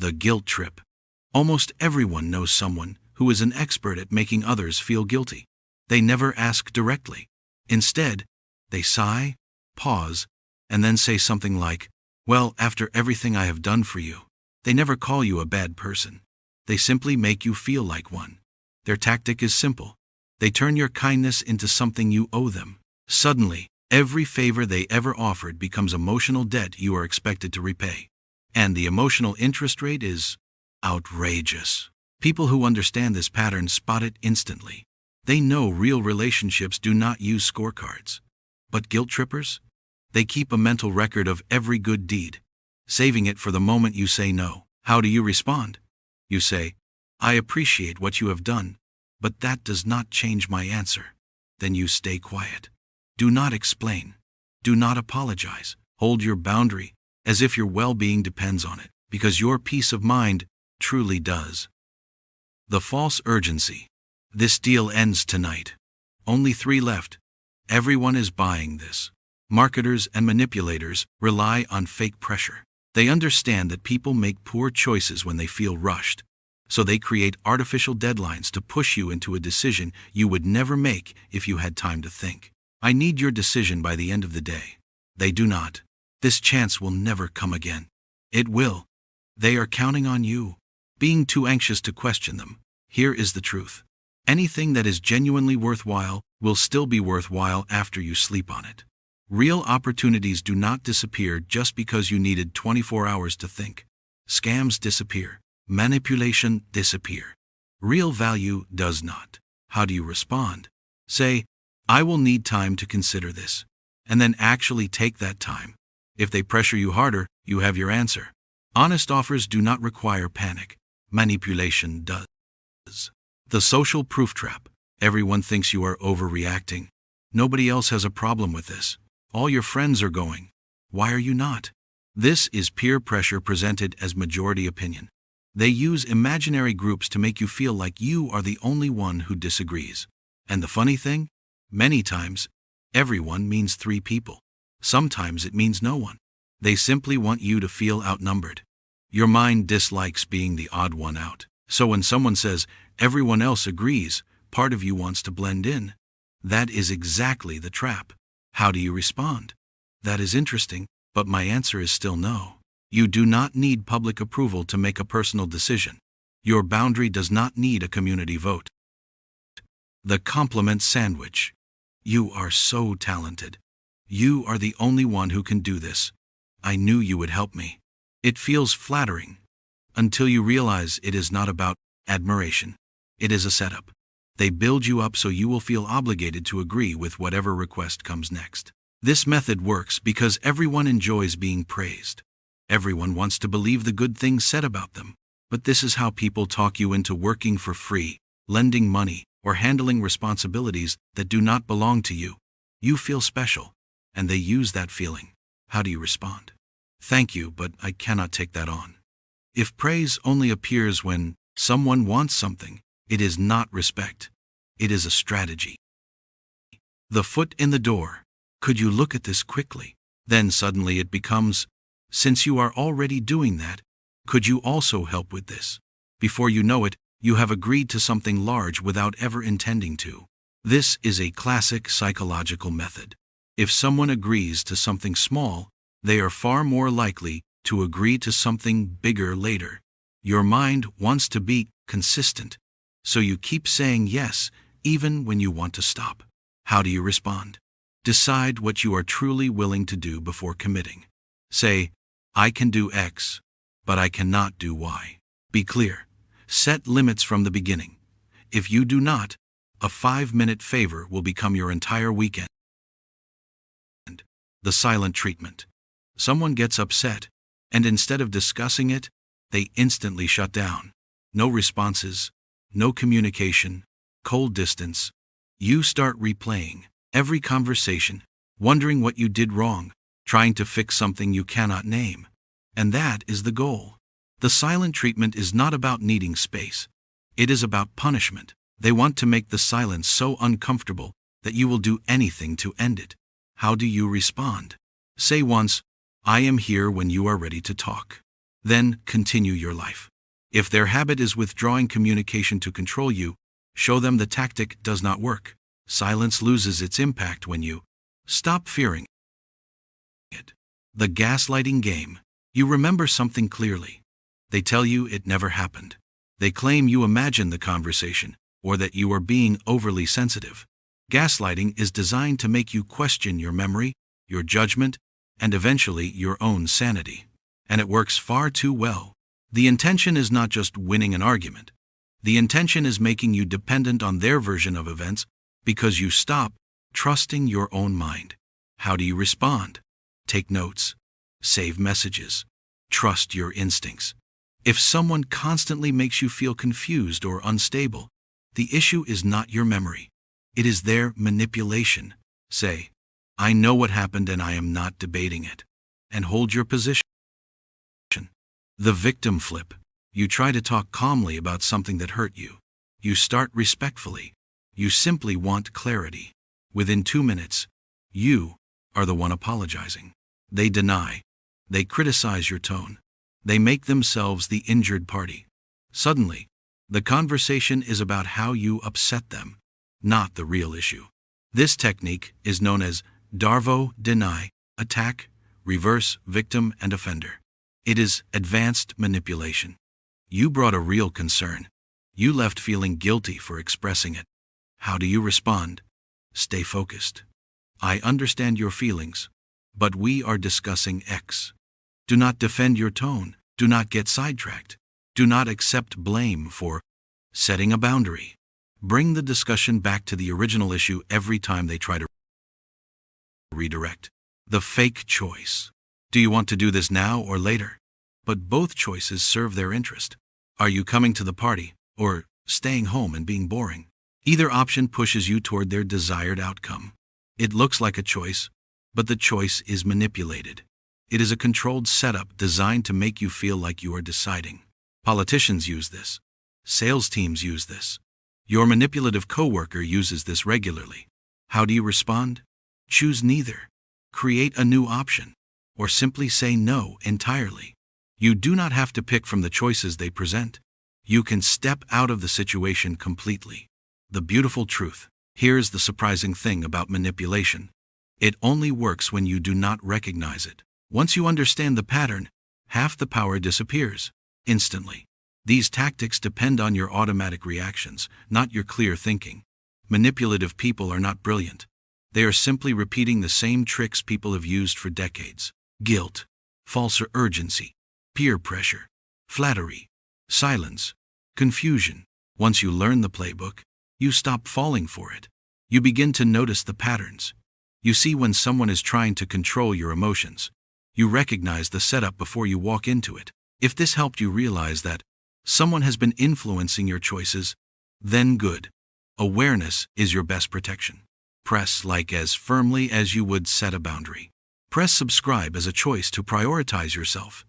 The guilt trip. Almost everyone knows someone who is an expert at making others feel guilty. They never ask directly. Instead, they sigh, pause, and then say something like, "Well, after everything I have done for you." They never call you a bad person. They simply make you feel like one. Their tactic is simple. They turn your kindness into something you owe them. Suddenly, every favor they ever offered becomes emotional debt you are expected to repay. And the emotional interest rate is outrageous. People who understand this pattern spot it instantly. They know real relationships do not use scorecards. But guilt trippers? They keep a mental record of every good deed, saving it for the moment you say no. How do you respond? You say, "I appreciate what you have done, but that does not change my answer." Then you stay quiet. Do not explain. Do not apologize. Hold your boundary, as if your well-being depends on it, because your peace of mind truly does. The false urgency. This deal ends tonight. Only 3 left. Everyone is buying this. Marketers and manipulators rely on fake pressure. They understand that people make poor choices when they feel rushed, so they create artificial deadlines to push you into a decision you would never make if you had time to think. "I need your decision by the end of the day." They do not. This chance will never come again. It will. They are counting on you. Being too anxious to question them. Here is the truth. Anything that is genuinely worthwhile will still be worthwhile after you sleep on it. Real opportunities do not disappear just because you needed 24 hours to think. Scams disappear. Manipulation disappear. Real value does not. How do you respond? Say, "I will need time to consider this," and then actually take that time. If they pressure you harder, you have your answer. Honest offers do not require panic. Manipulation does. The social proof trap. Everyone thinks you are overreacting. Nobody else has a problem with this. All your friends are going. Why are you not? This is peer pressure presented as majority opinion. They use imaginary groups to make you feel like you are the only one who disagrees. And the funny thing? Many times, everyone means 3 people. Sometimes it means no one. They simply want you to feel outnumbered. Your mind dislikes being the odd one out. So when someone says, "Everyone else agrees," part of you wants to blend in. That is exactly the trap. How do you respond? That is interesting, but my answer is still no. You do not need public approval to make a personal decision. Your boundary does not need a community vote. The compliment sandwich. You are so talented. You are the only one who can do this. I knew you would help me. It feels flattering, until you realize it is not about admiration. It is a setup. They build you up so you will feel obligated to agree with whatever request comes next. This method works because everyone enjoys being praised. Everyone wants to believe the good things said about them. But this is how people talk you into working for free, lending money, or handling responsibilities that do not belong to you. You feel special, and they use that feeling. How do you respond? "Thank you, but I cannot take that on." If praise only appears when someone wants something, it is not respect. It is a strategy. The foot in the door. Could you look at this quickly? Then suddenly it becomes, since you are already doing that, could you also help with this? Before you know it, you have agreed to something large without ever intending to. This is a classic psychological method. If someone agrees to something small, they are far more likely to agree to something bigger later. Your mind wants to be consistent, so you keep saying yes, even when you want to stop. How do you respond? Decide what you are truly willing to do before committing. Say, "I can do X, but I cannot do Y." Be clear. Set limits from the beginning. If you do not, a 5-minute favor will become your entire weekend. The silent treatment. Someone gets upset, and instead of discussing it, they instantly shut down. No responses, no communication, cold distance. You start replaying every conversation, wondering what you did wrong, trying to fix something you cannot name. And that is the goal. The silent treatment is not about needing space. It is about punishment. They want to make the silence so uncomfortable that you will do anything to end it. How do you respond? Say once, "I am here when you are ready to talk." then continue your life. If their habit is withdrawing communication to control you, show them the tactic does not work. Silence loses its impact when you stop fearing it. The gaslighting game. You remember something clearly. They tell you it never happened. They claim you imagined the conversation, or that you are being overly sensitive. Gaslighting is designed to make you question your memory, your judgment, and eventually your own sanity. And it works far too well. The intention is not just winning an argument. The intention is making you dependent on their version of events because you stop trusting your own mind. How do you respond? Take notes. Save messages. Trust your instincts. If someone constantly makes you feel confused or unstable, the issue is not your memory. It is their manipulation. Say, I know what happened and I am not debating it. And hold your position. The victim flip. You try to talk calmly about something that hurt you. You start respectfully. You simply want clarity. Within 2 minutes, you are the one apologizing. They deny. They criticize your tone. They make themselves the injured party. Suddenly, the conversation is about how you upset them, not the real issue. This technique is known as Darvo deny, attack, reverse, victim, and offender. It is advanced manipulation. You brought a real concern. You left feeling guilty for expressing it. How do you respond? Stay focused. I understand your feelings, but we are discussing X. Do not defend your tone. Do not get sidetracked. Do not accept blame for setting a boundary. Bring the discussion back to the original issue every time they try to redirect. The fake choice. Do you want to do this now or later? But both choices serve their interest. Are you coming to the party, or staying home and being boring? Either option pushes you toward their desired outcome. It looks like a choice, but the choice is manipulated. It is a controlled setup designed to make you feel like you are deciding. Politicians use this. Sales teams use this. Your manipulative coworker uses this regularly. How do you respond? Choose neither. Create a new option. Or simply say no entirely. You do not have to pick from the choices they present. You can step out of the situation completely. The beautiful truth. Here's the surprising thing about manipulation. It only works when you do not recognize it. Once you understand the pattern, half the power disappears instantly. These tactics depend on your automatic reactions, not your clear thinking. Manipulative people are not brilliant. They are simply repeating the same tricks people have used for decades. Guilt, false urgency, peer pressure, flattery, silence, confusion. Once you learn the playbook, you stop falling for it. You begin to notice the patterns. You see when someone is trying to control your emotions. You recognize the setup before you walk into it. If this helped you realize that someone has been influencing your choices, then good. Awareness is your best protection. Press like as firmly as you would set a boundary. Press subscribe as a choice to prioritize yourself.